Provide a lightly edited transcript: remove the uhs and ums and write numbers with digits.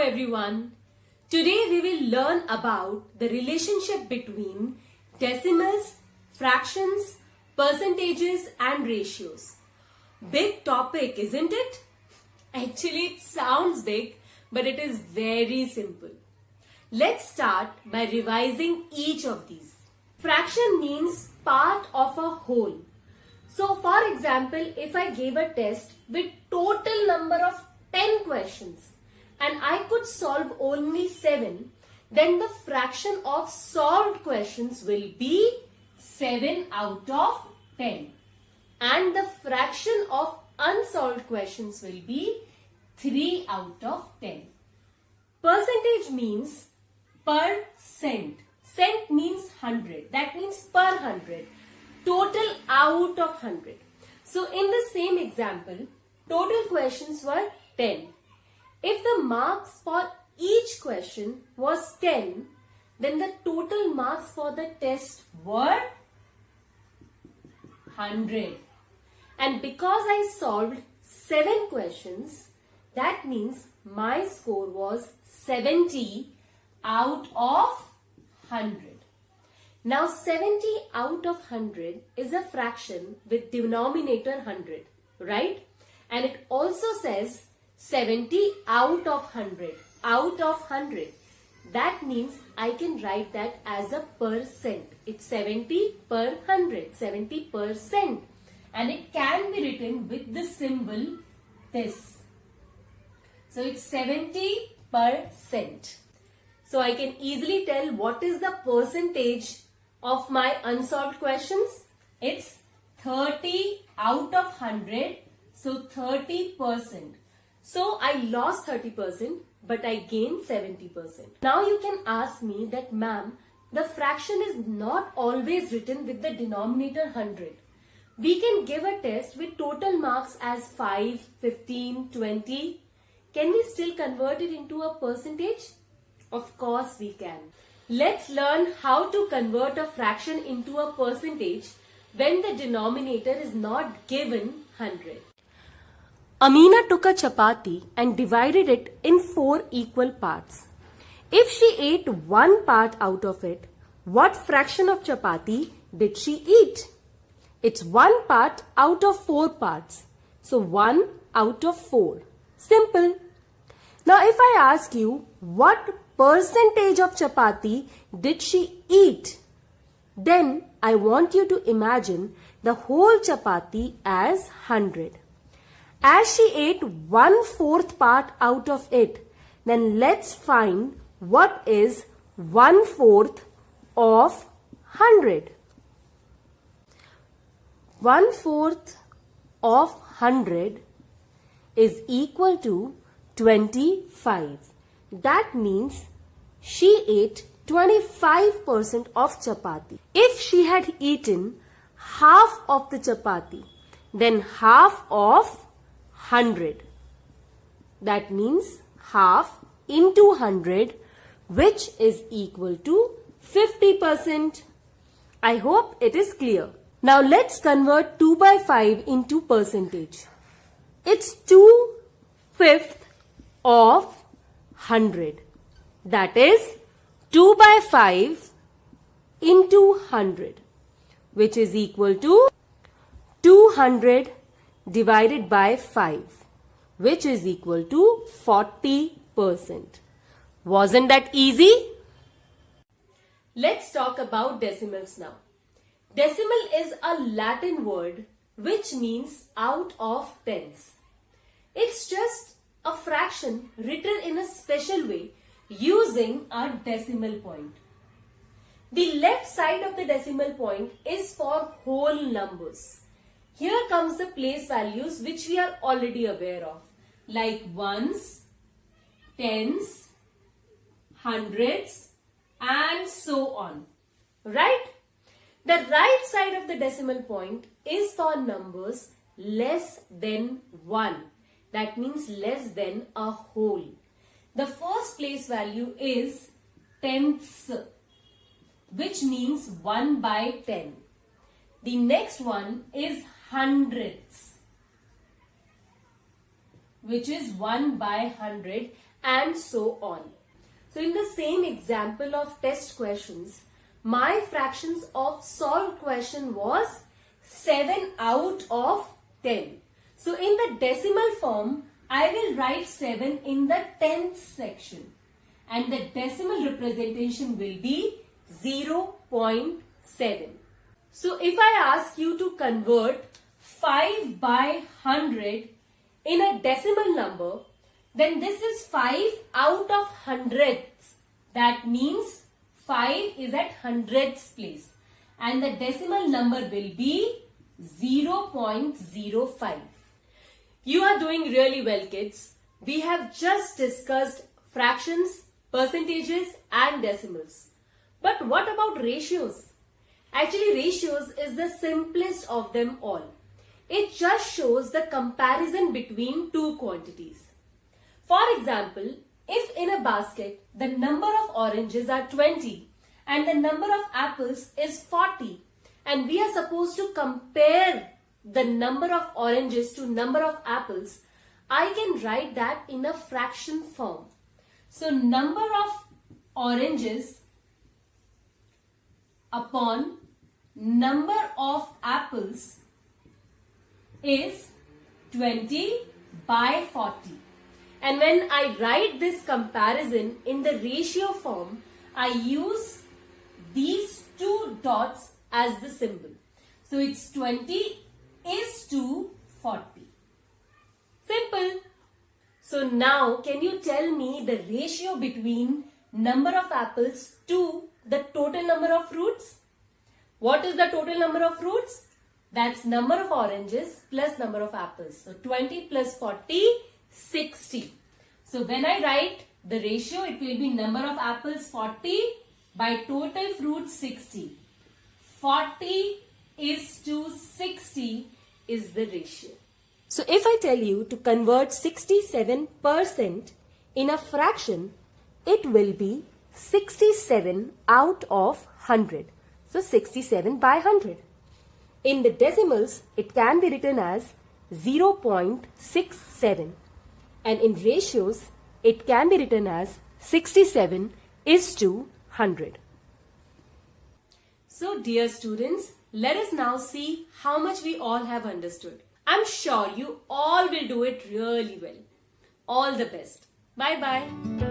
everyone. Today we will learn about the relationship between decimals, fractions, percentages and ratios. Big topic, isn't it? Actually, it sounds big, but it is very simple. Let's start by revising each of these. Fraction means part of a whole. So for example, if I gave a test with total number of 10 questions and I could solve only 7, then the fraction of solved questions will be 7 out of 10. And the fraction of unsolved questions will be 3 out of 10. Percentage means percent. Cent means 100. That means per 100. Total out of 100. So in the same example, total questions were 10. If the marks for each question was 10, then the total marks for the test were 100. And because I solved 7 questions, that means my score was 70 out of 100. Now 70 out of 100 is a fraction with denominator 100, right? And it also says 70 out of 100, out of 100. That means I can write that as a percent. It's 70 per 100, 70%. And it can be written with the symbol this. So it's 70%. So I can easily tell what is the percentage of my unsolved questions. It's 30 out of 100. So 30%. So I lost 30%, but I gained 70%. Now you can ask me that, ma'am, the fraction is not always written with the denominator 100. We can give a test with total marks as 5, 15, 20. Can we still convert it into a percentage? Of course we can. Let's learn how to convert a fraction into a percentage when the denominator is not given 100. Amina took a chapati and divided it in 4 equal parts. If she ate one part out of it, what fraction of chapati did she eat? It's 1 part out of 4 parts. So 1 out of 4. Simple. Now if I ask you, what percentage of chapati did she eat? Then I want you to imagine the whole chapati as 100. As she ate 1/4 part out of it, then let's find what is 1/4 of 100. 1/4 of 100 is equal to 25. That means she ate 25% of chapati. If she had eaten half of the chapati, then half of 100. That means half into 100, which is equal to 50%. I hope it is clear. Now let's convert 2/5 into percentage. It's 2/5 of 100. That is 2/5 into 100, which is equal to 200 divided by 5, which is equal to 40%. Wasn't that easy? Let's talk about decimals now. Decimal is a Latin word which means out of tens. It's just a fraction written in a special way using a decimal point. The left side of the decimal point is for whole numbers. Here comes the place values which we are already aware of, like ones, tens, hundreds, and so on. Right? The right side of the decimal point is for numbers less than 1. That means less than a whole. The first place value is tenths, which means 1/10. The next one is hundredths, which is 1/100, and so on. So in the same example of test questions, my fractions of solved question was 7 out of 10. So in the decimal form, I will write 7 in the 10th section. And the decimal representation will be 0.7. So if I ask you to convert 5 by 100 in a decimal number, then this is 5 out of hundredths. That means 5 is at hundredths place. And the decimal number will be 0.05. You are doing really well, kids. We have just discussed fractions, percentages and decimals. But what about ratios? Actually, ratios is the simplest of them all. It just shows the comparison between two quantities. For example, if in a basket the number of oranges are 20 and the number of apples is 40 and we are supposed to compare the number of oranges to number of apples, I can write that in a fraction form. So number of oranges upon number of apples is 20 by 40. And when I write this comparison in the ratio form, I use these two dots as the symbol. So it's 20 is to 40. Simple. So now can you tell me the ratio between number of apples to the total number of fruits? What is the total number of fruits? That's number of oranges plus number of apples. So 20 plus 40, 60. So when I write the ratio, it will be number of apples 40 by total fruits 60. 40 is to 60 is the ratio. So if I tell you to convert 67% in a fraction, it will be 67 out of 100. So 67 by 100. In the decimals, it can be written as 0.67. And in ratios, it can be written as 67 is to 100. So dear students, let us now see how much we all have understood. I'm sure you all will do it really well. All the best. Bye-bye.